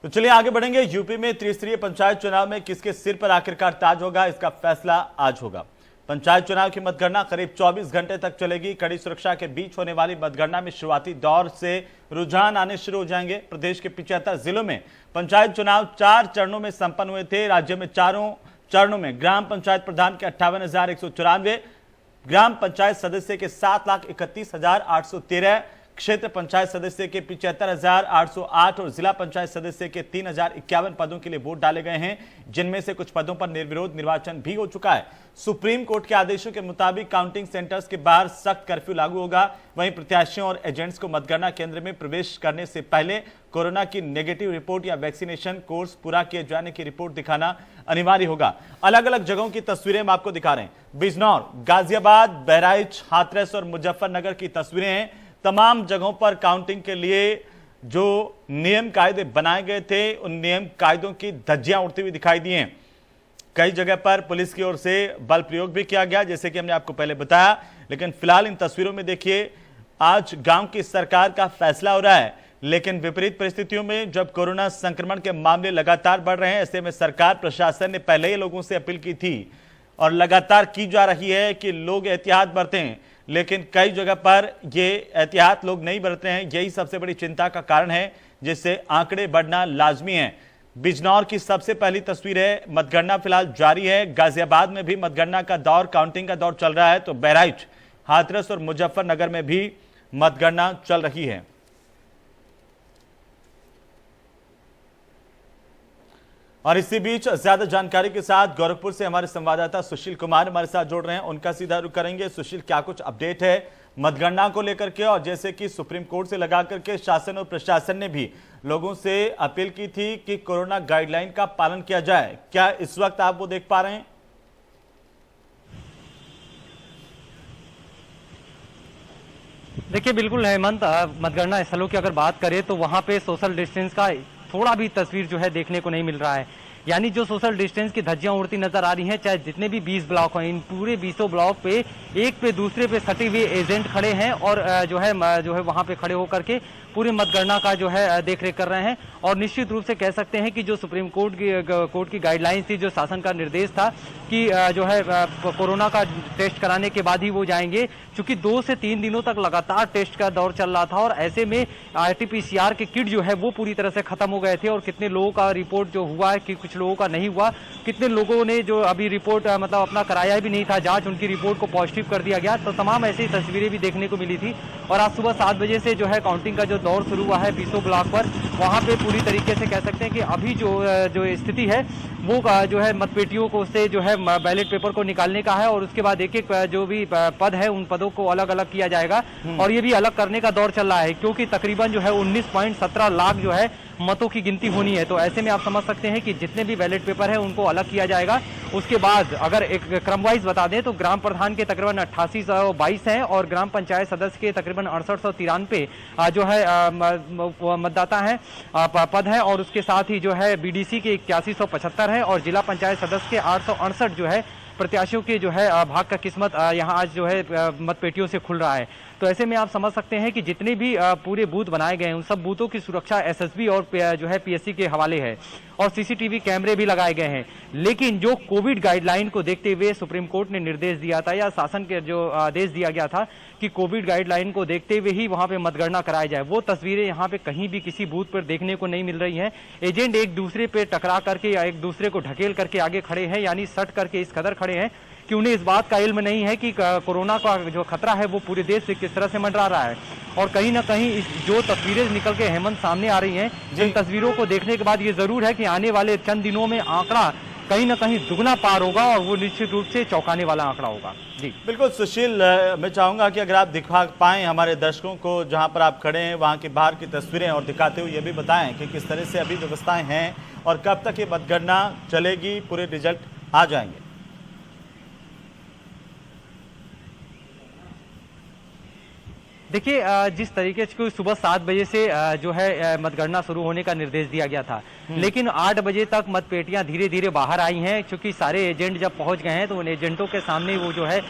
तो चलिए आगे बढ़ेंगे। यूपी में त्रिस्तरीय पंचायत चुनाव में किसके सिर पर आखिरकार ताज होगा, इसका फैसला आज होगा। पंचायत चुनाव की मतगणना करीब 24 घंटे तक चलेगी। कड़ी सुरक्षा के बीच होने वाली मतगणना में शुरुआती दौर से रुझान आने शुरू हो जाएंगे। प्रदेश के 75 जिलों में पंचायत चुनाव 4 चरणों में संपन्न हुए थे। राज्य में चारों चरणों में ग्राम पंचायत प्रधान के 58,194, ग्राम पंचायत सदस्य के 7,31,813, क्षेत्र पंचायत सदस्य के 75,808 और जिला पंचायत सदस्य के 3,051 पदों के लिए वोट डाले गए हैं, जिनमें से कुछ पदों पर निर्विरोध निर्वाचन भी हो चुका है। सुप्रीम कोर्ट के आदेशों के मुताबिक काउंटिंग सेंटर्स के बाहर सख्त कर्फ्यू लागू होगा। वहीं प्रत्याशियों और एजेंट्स को मतगणना केंद्र में प्रवेश करने से पहले कोरोना की नेगेटिव रिपोर्ट या वैक्सीनेशन कोर्स पूरा किए जाने की रिपोर्ट दिखाना अनिवार्य होगा। अलग अलग जगहों की तस्वीरें हम आपको दिखा रहे हैं। बिजनौर, गाजियाबाद, बहराइच, हाथरस और मुजफ्फरनगर की तस्वीरें हैं। तमाम जगहों पर काउंटिंग के लिए जो नियम कायदे बनाए गए थे, उन नियम कायदों की धज्जियां उड़ती हुई दिखाई दी हैं। कई जगह पर पुलिस की ओर से बल प्रयोग भी किया गया, जैसे कि हमने आपको पहले बताया। लेकिन फिलहाल इन तस्वीरों में देखिए, आज गांव की सरकार का फैसला हो रहा है। लेकिन विपरीत परिस्थितियों में जब कोरोना संक्रमण के मामले लगातार बढ़ रहे हैं, ऐसे में सरकार प्रशासन ने पहले ही लोगों से अपील की थी और लगातार की जा रही है कि लोग एहतियात बरतें, लेकिन कई जगह पर ये एहतियात लोग नहीं बरत रहे हैं। यही सबसे बड़ी चिंता का कारण है, जिससे आंकड़े बढ़ना लाजमी है। बिजनौर की सबसे पहली तस्वीर है। मतगणना फिलहाल जारी है। गाजियाबाद में भी मतगणना का दौर, काउंटिंग का दौर चल रहा है, तो बहराइच, हाथरस और मुजफ्फरनगर में भी मतगणना चल रही है। और इसी बीच ज्यादा जानकारी के साथ गोरखपुर से हमारे संवाददाता सुशील कुमार हमारे साथ जोड़ रहे हैं, उनका सीधा रुख करेंगे। सुशील, क्या कुछ अपडेट है मतगणना को लेकर के? और जैसे कि सुप्रीम कोर्ट से लगा करके शासन और प्रशासन ने भी लोगों से अपील की थी कि कोरोना गाइडलाइन का पालन किया जाए, क्या इस वक्त आप वो देख पा रहे हैं? देखिए बिल्कुल हेमंत, मतगणना स्थलों की अगर बात करें तो वहां पे सोशल डिस्टेंस का थोड़ा भी तस्वीर जो है देखने को नहीं मिल रहा है। यानी जो सोशल डिस्टेंस की धज्जियां उड़ती नजर आ रही हैं, चाहे जितने भी 20 ब्लॉक हैं, इन पूरे 20 ब्लॉक पे एक पे दूसरे पे सटे हुए एजेंट खड़े हैं और जो है वहां पे खड़े होकर के पूरी मतगणना का जो है देखरेख कर रहे हैं। और निश्चित रूप से कह सकते हैं कि जो सुप्रीम कोर्ट की गाइडलाइंस थी, जो शासन का निर्देश था कि जो है कोरोना का टेस्ट कराने के बाद ही वो जाएंगे, क्योंकि 2 से 3 दिनों तक लगातार टेस्ट का दौर चल रहा था और ऐसे में RT-PCR के किट जो है वो पूरी तरह से खत्म हो गए थे। और कितने लोगों का रिपोर्ट जो हुआ है कि कुछ लोगों का नहीं हुआ, कितने लोगों ने जो अभी रिपोर्ट मतलब अपना कराया भी नहीं था जांच, उनकी रिपोर्ट को पॉजिटिव कर दिया गया। तो तमाम ऐसी तस्वीरें भी देखने को मिली थी। और आज सुबह 7 बजे से जो है काउंटिंग का जो दौर शुरू हुआ है 20 ब्लॉक पर, वहां पे पूरी तरीके से कह सकते हैं कि अभी जो स्थिति है वो जो है मतपेटियों को से जो है बैलेट पेपर को निकालने का है और उसके बाद एक एक जो भी पद है उन पदों को अलग अलग किया जाएगा। और ये भी अलग करने का दौर चल रहा है, क्योंकि तकरीबन जो है 19.17 लाख जो है मतों की गिनती होनी है। तो ऐसे में आप समझ सकते हैं कि जितने भी बैलेट पेपर है उनको अलग किया जाएगा। उसके बाद अगर एक क्रम वाइज बता दें तो ग्राम प्रधान के तकरीबन 8822 हैं और ग्राम पंचायत सदस्य के तकरीबन 6893 जो है मतदाता हैं, पद हैं। और उसके साथ ही जो है BDC के 8175 है और जिला पंचायत सदस्य के 868 जो है प्रत्याशियों के जो है भाग का किस्मत यहाँ आज जो है मतपेटियों से खुल रहा है। तो ऐसे में आप समझ सकते हैं कि जितने भी पूरे बूथ बनाए गए हैं उन सब बूथों की सुरक्षा SSB और जो है PSC के हवाले है और CCTV कैमरे भी लगाए गए हैं। लेकिन जो कोविड गाइडलाइन को देखते हुए सुप्रीम कोर्ट ने निर्देश दिया था या शासन के जो आदेश दिया गया था कि कोविड गाइडलाइन को देखते हुए ही वहां पे मतगणना कराई जाए, वो तस्वीरें यहाँ पे कहीं भी किसी बूथ पर देखने को नहीं मिल रही हैं। एजेंट एक दूसरे पे टकरा करके या एक दूसरे को ढकेल करके आगे खड़े हैं, यानी सट करके इस कदर खड़े हैं कि उन्हें इस बात का इल्म नहीं है कि कोरोना का जो खतरा है वो पूरे देश से किस तरह से मंडरा रहा है। और कहीं ना कहीं जो तस्वीरें निकल के हेमंत सामने आ रही हैं, जिन तस्वीरों को देखने के बाद ये जरूर है कि आने वाले चंद दिनों में आंकड़ा कहीं ना कहीं दुगना पार होगा और वो निश्चित रूप से चौंकाने वाला आंकड़ा होगा। जी बिल्कुल सुशील, मैं चाहूंगा कि अगर आप दिखा पाएं हमारे दर्शकों को जहां पर आप खड़े हैं वहां के बाहर की तस्वीरें और दिखाते हुए ये भी बताएं कि किस तरह से अभी व्यवस्थाएं हैं और कब तक ये मतगणना चलेगी, पूरे रिजल्ट आ जाएंगे। देखिए जिस तरीके से सुबह 7 बजे से जो है मतगणना शुरू होने का निर्देश दिया गया था, लेकिन 8 बजे तक मतपेटियां धीरे धीरे बाहर आई हैं। क्योंकि सारे एजेंट जब पहुंच गए हैं तो उन एजेंटों के सामने वो जो है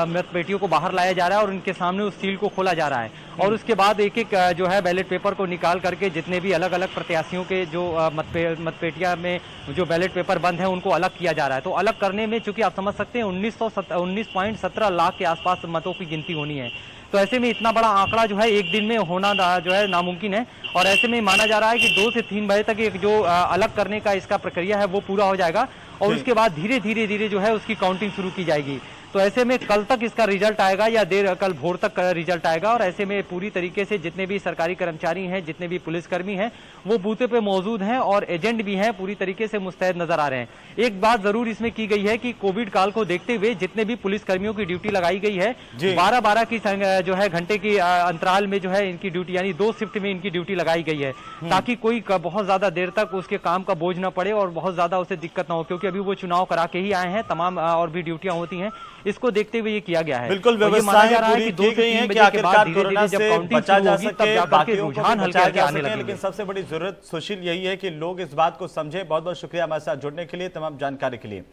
मतपेटियों को बाहर लाया जा रहा है और उनके सामने उस सील को खोला जा रहा है और उसके बाद एक एक जो है बैलेट पेपर को निकाल करके जितने भी अलग अलग प्रत्याशियों के जो मतपेटियां में जो बैलेट पेपर बंद है उनको अलग किया जा रहा है। तो अलग करने में चूंकि आप समझ सकते हैं 19.17 लाख के आसपास मतों की गिनती होनी है, तो ऐसे में इतना बड़ा आंकड़ा जो है एक दिन में होना जो है नामुमकिन है। और ऐसे में माना जा रहा है कि 2 से 3 बजे तक एक जो अलग करने का इसका प्रक्रिया है वो पूरा हो जाएगा और उसके बाद धीरे धीरे जो है उसकी काउंटिंग शुरू की जाएगी। तो ऐसे में कल तक इसका रिजल्ट आएगा या कल भोर तक रिजल्ट आएगा और ऐसे में पूरी तरीके से जितने भी सरकारी कर्मचारी हैं, जितने भी पुलिसकर्मी हैं, वो बूथे पे मौजूद हैं और एजेंट भी हैं, पूरी तरीके से मुस्तैद नजर आ रहे हैं। एक बात जरूर इसमें की गई है कि कोविड काल को देखते हुए जितने भी पुलिसकर्मियों की ड्यूटी लगाई गई है 12-12 की जो है घंटे की अंतराल में जो है इनकी ड्यूटी यानी 2 शिफ्ट में इनकी ड्यूटी लगाई गई है, ताकि कोई बहुत ज्यादा देर तक उसके काम का बोझ न पड़े और बहुत ज्यादा उसे दिक्कत ना हो। क्योंकि अभी वो चुनाव करा के ही आए हैं, तमाम और भी ड्यूटियां होती हैं, इसको देखते हुए ये किया गया है। बिल्कुल व्यवस्थाएं पूरी की गई हैं कि आखिरकार कोरोना से बचा जा सके, बाकियों को भी बचाया जा सके। लेकिन सबसे बड़ी जरूरत सुशील यही है कि लोग इस बात को समझे। बहुत बहुत शुक्रिया हमारे साथ जुड़ने के लिए, तमाम जानकारी के लिए।